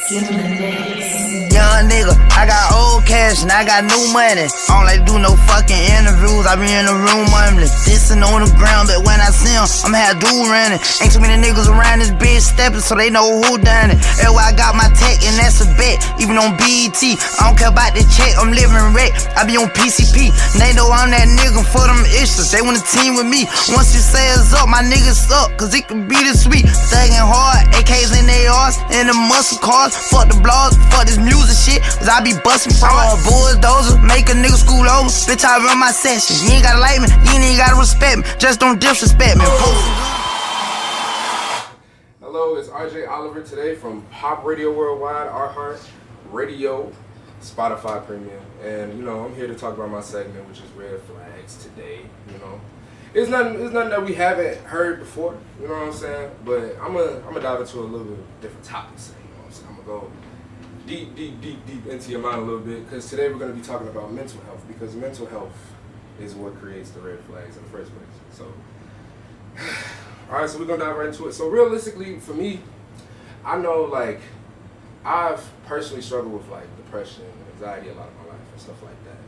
Young nigga, I got old cash and I got new money. I don't like to do no fucking interviews, I be in the room mumbling. Dissing on the ground, but when I see him, I'ma have dude running. Ain't too many niggas around this bitch stepping, so they know who done it. That's why I got my tech and that's a bet, even on BET. I don't care about the check, I'm living wreck. I be on PCP, and they know I'm that nigga for them issues. They want a team with me. Once you say it's up, my niggas up, cause it can be this sweet. Thugging hard, AKs in they arms, and the muscle cars. Fuck the blogs, fuck this music shit, cause I be busting fraud. Bulldozer, make a nigga school over. Bitch, I run my session. You ain't gotta like me, you ain't even gotta respect me. Just don't disrespect me. Hello, it's RJ Oliver today from Pop Radio Worldwide, Our Heart Radio, Spotify Premium. And, I'm here to talk about my segment, which is Red Flags today, It's nothing that we haven't heard before, you know what I'm saying? But I'm gonna dive into a little bit different topics, you know what I'm saying? I'm gonna go deep into your mind a little bit, because today we're gonna be talking about mental health, because mental health is what creates the red flags in the first place. So, alright, so we're gonna dive right into it. So realistically, for me, I know, I've personally struggled with, depression and anxiety a lot of my life and stuff like that.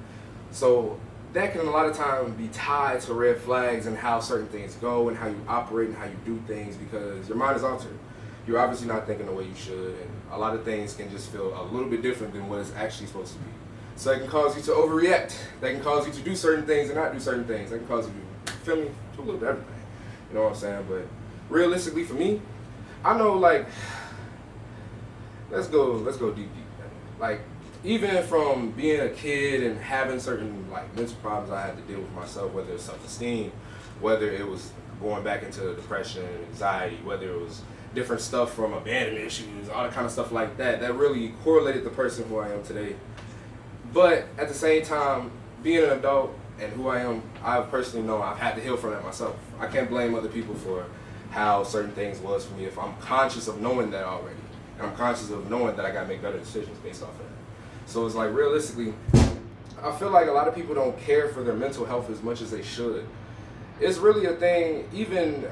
So, that can a lot of times be tied to red flags and how certain things go and how you operate and how you do things, because your mind is altered. You're obviously not thinking the way you should, and a lot of things can just feel a little bit different than what it's actually supposed to be. So that can cause you to overreact. That can cause you to do certain things and not do certain things. That can cause you to, feel me, do a little bit of everything. You know what I'm saying? But realistically for me, I know let's go deep. Even from being a kid and having certain mental problems I had to deal with myself, whether it's self-esteem, whether it was going back into depression, anxiety, whether it was different stuff from abandonment issues, all that kind of stuff like that, that really correlated the person who I am today. But at the same time, being an adult and who I am, I personally know I've had to heal from that myself. I can't blame other people for how certain things was for me if I'm conscious of knowing that already. And I'm conscious of knowing that I gotta make better decisions based off of that. So it's realistically, I feel like a lot of people don't care for their mental health as much as they should. It's really a thing, even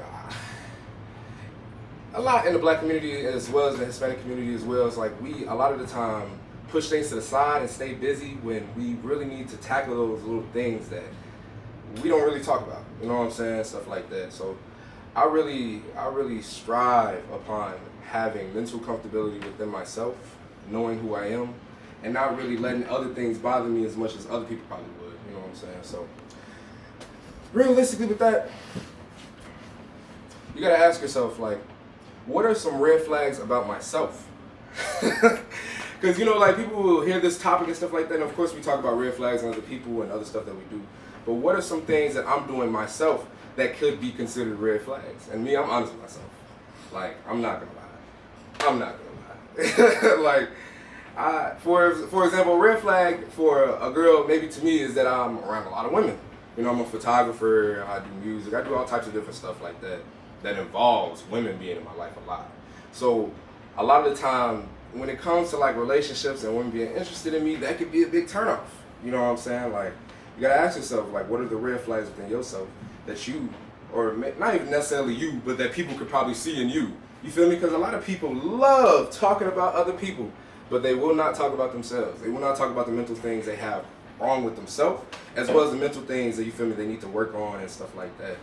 a lot in the black community as well as the Hispanic community as well. It's we, a lot of the time, push things to the side and stay busy when we really need to tackle those little things that we don't really talk about. You know what I'm saying? Stuff like that. So I really strive upon having mental comfortability within myself, knowing who I am, and not really letting other things bother me as much as other people probably would, you know what I'm saying? So, realistically with that, you gotta ask yourself, what are some red flags about myself? Because, people will hear this topic and stuff like that, and of course we talk about red flags and other people and other stuff that we do, but what are some things that I'm doing myself that could be considered red flags? And me, I'm honest with myself. I'm not gonna lie. For example, a red flag for a girl, maybe to me, is that I'm around a lot of women. I'm a photographer, I do music, I do all types of different stuff like that that involves women being in my life a lot. So a lot of the time, when it comes to relationships and women being interested in me, that could be a big turnoff. You know what I'm saying? You gotta ask yourself, what are the red flags within yourself that you, or not even necessarily you, but that people could probably see in you. You feel me? Because a lot of people love talking about other people, but they will not talk about themselves. They will not talk about the mental things they have wrong with themselves, as well as the mental things that, you feel me, they need to work on and stuff like that.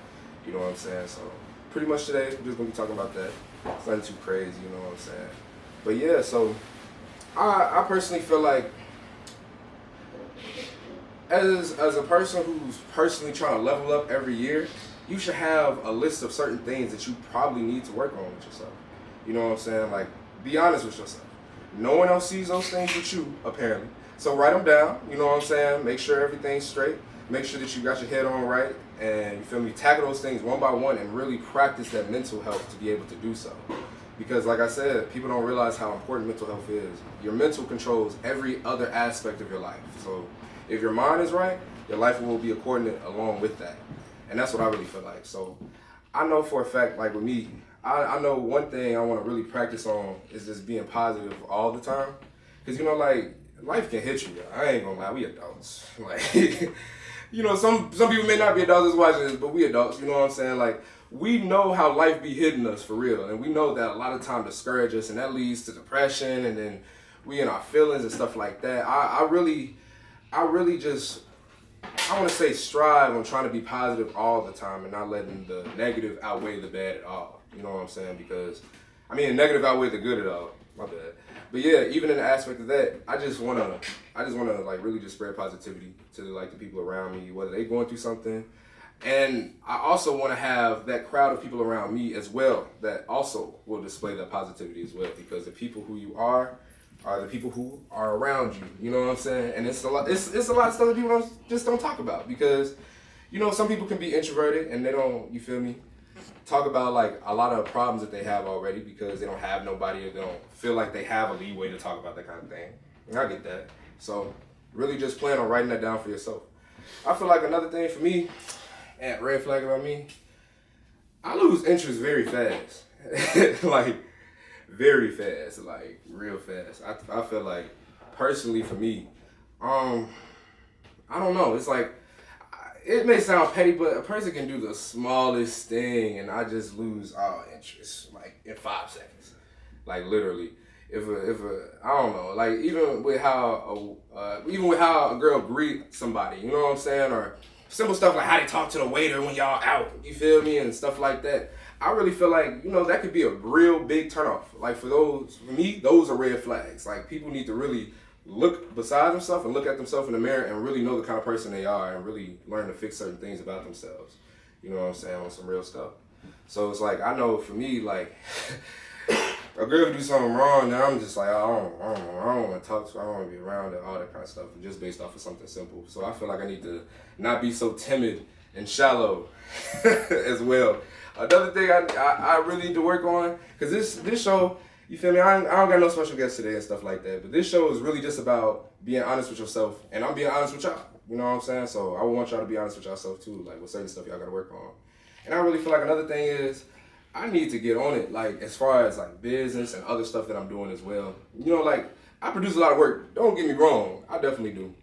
You know what I'm saying? So pretty much today, we're just going to be talking about that. It's nothing too crazy, you know what I'm saying? But yeah, so I personally feel like as a person who's personally trying to level up every year, you should have a list of certain things that you probably need to work on with yourself. You know what I'm saying? Be honest with yourself. No one else sees those things but you, apparently. So write them down, you know what I'm saying? Make sure everything's straight. Make sure that you got your head on right. And, you feel me, tackle those things one by one and really practice that mental health to be able to do so. Because like I said, people don't realize how important mental health is. Your mental controls every other aspect of your life. So if your mind is right, your life will be according along with that. And that's what I really feel like. So I know for a fact, with me, I know one thing I want to really practice on is just being positive all the time. Because, life can hit you. I ain't gonna lie, we adults. Some people may not be adults as watching this, but we adults, you know what I'm saying? we know how life be hitting us for real, and we know that a lot of time discourage us, and that leads to depression, and then we in our feelings and stuff like that. I really just, I want to say strive on trying to be positive all the time and not letting the negative outweigh the bad at all. You know what I'm saying? Because, I mean, the negative outweigh the good at all. My bad. But yeah, even in the aspect of that, I just wanna like really just spread positivity to like the people around me, whether they going through something. And I also want to have that crowd of people around me as well that also will display that positivity as well, because the people who you are the people who are around you. You know what I'm saying? And it's a lot of stuff that people don't talk about, because, you know, some people can be introverted and they don't, you feel me, talk about like a lot of problems that they have already because they don't have nobody, or they don't feel like they have a leeway to talk about that kind of thing. And I get that. So really just plan on writing that down for yourself. I feel like another thing for me, and red flag about me, I lose interest very fast. Like, very fast, like real fast. I feel like, personally for me, I don't know. It's like, it may sound petty, but a person can do the smallest thing and I just lose all interest, like in 5 seconds. Like literally, if I don't know, like even with how a girl greet somebody, you know what I'm saying, or simple stuff like how they talk to the waiter when y'all out, you feel me, and stuff like that. I really feel like, you know, that could be a real big turnoff. Like for me, those are red flags. Like people need to really look beside themselves and look at themselves in the mirror and really know the kind of person they are and really learn to fix certain things about themselves. You know what I'm saying? On some real stuff. So it's like, I know for me, like, a girl do something wrong, then I'm just like, I don't want to talk to her, I don't want to be around her, all that kind of stuff, just based off of something simple. So I feel like I need to not be so timid and shallow as well. Another thing I really need to work on, because this show, you feel me, I don't got no special guests today and stuff like that, but this show is really just about being honest with yourself, and I'm being honest with y'all, you know what I'm saying? So I want y'all to be honest with yourself too, like with certain stuff y'all got to work on. And I really feel like another thing is, I need to get on it, like as far as like business and other stuff that I'm doing as well. You know, like I produce a lot of work, don't get me wrong, I definitely do,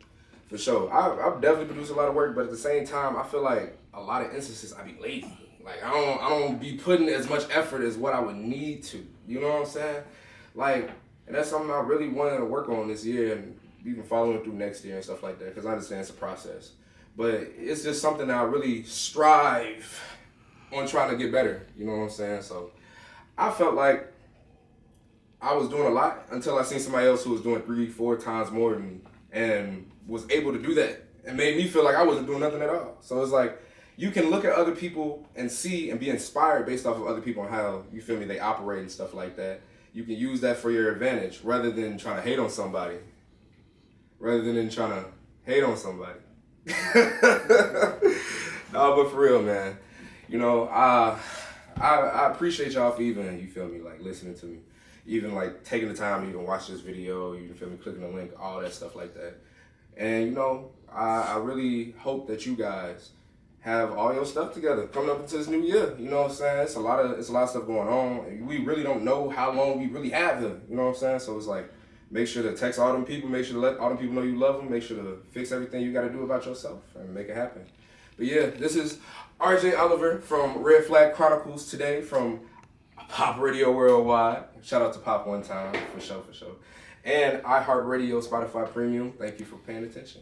for sure. I definitely produce a lot of work, but at the same time, I feel like a lot of instances I be lazy. Like I don't be putting as much effort as what I would need to. You know what I'm saying? Like, and that's something I really wanted to work on this year and even following through next year and stuff like that, because I understand it's a process. But it's just something that I really strive on trying to get better. You know what I'm saying? So I felt like I was doing a lot until I seen somebody else who was doing 3-4 times more than me and was able to do that and made me feel like I wasn't doing nothing at all. So it's like, you can look at other people and see and be inspired based off of other people and how, you feel me, they operate and stuff like that. You can use that for your advantage rather than trying to hate on somebody. No, but for real, man. You know, I appreciate y'all for even, you feel me, like listening to me. Even like taking the time to even watch this video, you feel me, clicking the link, all that stuff like that. And you know, I really hope that you guys have all your stuff together coming up into this new year. You know what I'm saying? It's a lot of stuff going on. We really don't know how long we really have here. You know what I'm saying? So it's like, make sure to text all them people, make sure to let all them people know you love them, make sure to fix everything you got to do about yourself and make it happen. But yeah, this is RJ Oliver from Red Flag Chronicles today from Pop Radio Worldwide. Shout out to Pop one time, for sure. And iHeartRadio, Spotify Premium. Thank you for paying attention.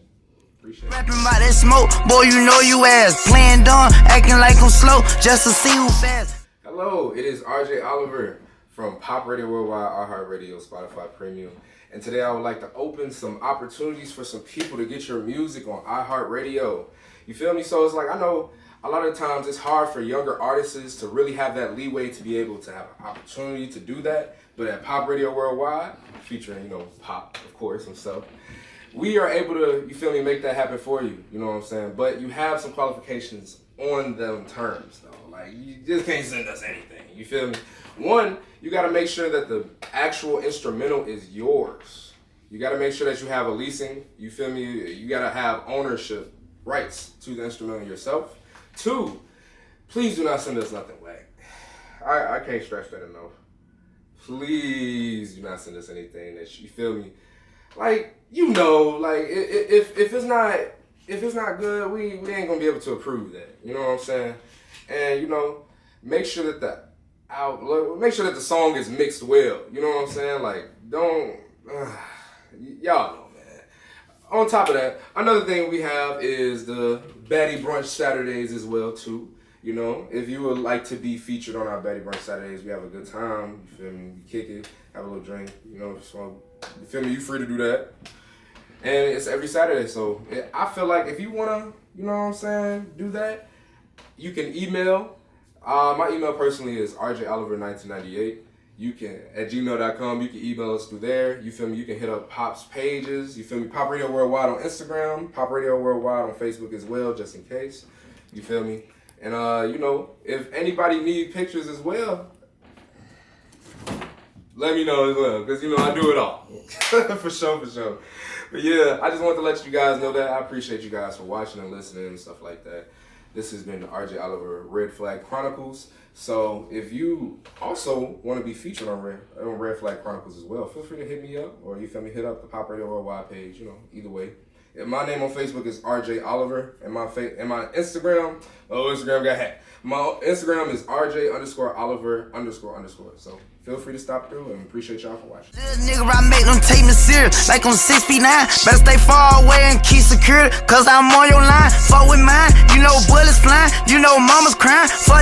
Appreciate it. Rapping about that smoke, boy, you know you ass. Playing dumb, acting like I'm slow, just to see who fast. Hello, it is RJ Oliver from Pop Radio Worldwide, iHeartRadio, Spotify Premium. And today I would like to open some opportunities for some people to get your music on iHeartRadio. You feel me? So it's like, I know a lot of times it's hard for younger artists to really have that leeway to be able to have an opportunity to do that. But at Pop Radio Worldwide, featuring, you know, Pop, of course, himself, we are able to, you feel me, make that happen for you. You know what I'm saying? But you have some qualifications on them terms, though. Like, you just can't send us anything. You feel me? One, you got to make sure that the actual instrumental is yours. You got to make sure that you have a leasing. You feel me? You got to have ownership rights to the instrumental yourself. Two, please do not send us nothing whack. I can't stress that enough. Please do not send us anything that you feel me. Like, you know, like if it's not good, we ain't gonna be able to approve that. You know what I'm saying? And you know, make sure that make sure that the song is mixed well. You know what I'm saying? Like, don't, y'all know, man. On top of that, another thing we have is the Baddie Brunch Saturdays as well too. You know, if you would like to be featured on our Baddie Brunch Saturdays, we have a good time. You feel me? You kick it, have a little drink. You know, so you feel me? You free to do that. And it's every Saturday, so I feel like if you wanna, you know what I'm saying, do that, you can email. My email personally is rjoliver1998. You can at gmail.com. You can email us through there. You feel me? You can hit up Pop's pages. You feel me? Pop Radio Worldwide on Instagram. Pop Radio Worldwide on Facebook as well, just in case. You feel me? And you know, if anybody needs pictures as well, let me know as well, because you know I do it all. For sure. But yeah, I just wanted to let you guys know that. I appreciate you guys for watching and listening and stuff like that. This has been the RJ Oliver Red Flag Chronicles. So if you also want to be featured on Red Flag Chronicles as well, feel free to hit me up, or you feel me, hit up the Pop Radio Worldwide page. You know, either way. And my name on Facebook is RJ Oliver, and my Instagram, Instagram got hacked. My Instagram is RJ_Oliver__. So feel free to stop through, and appreciate y'all for watching. Little nigga, I make them take me serious, like I'm 6 feet 9. Better stay far away and keep security, cause I'm on your line. Fuck with mine, you know bullets flying, you know mama's crying. Fuck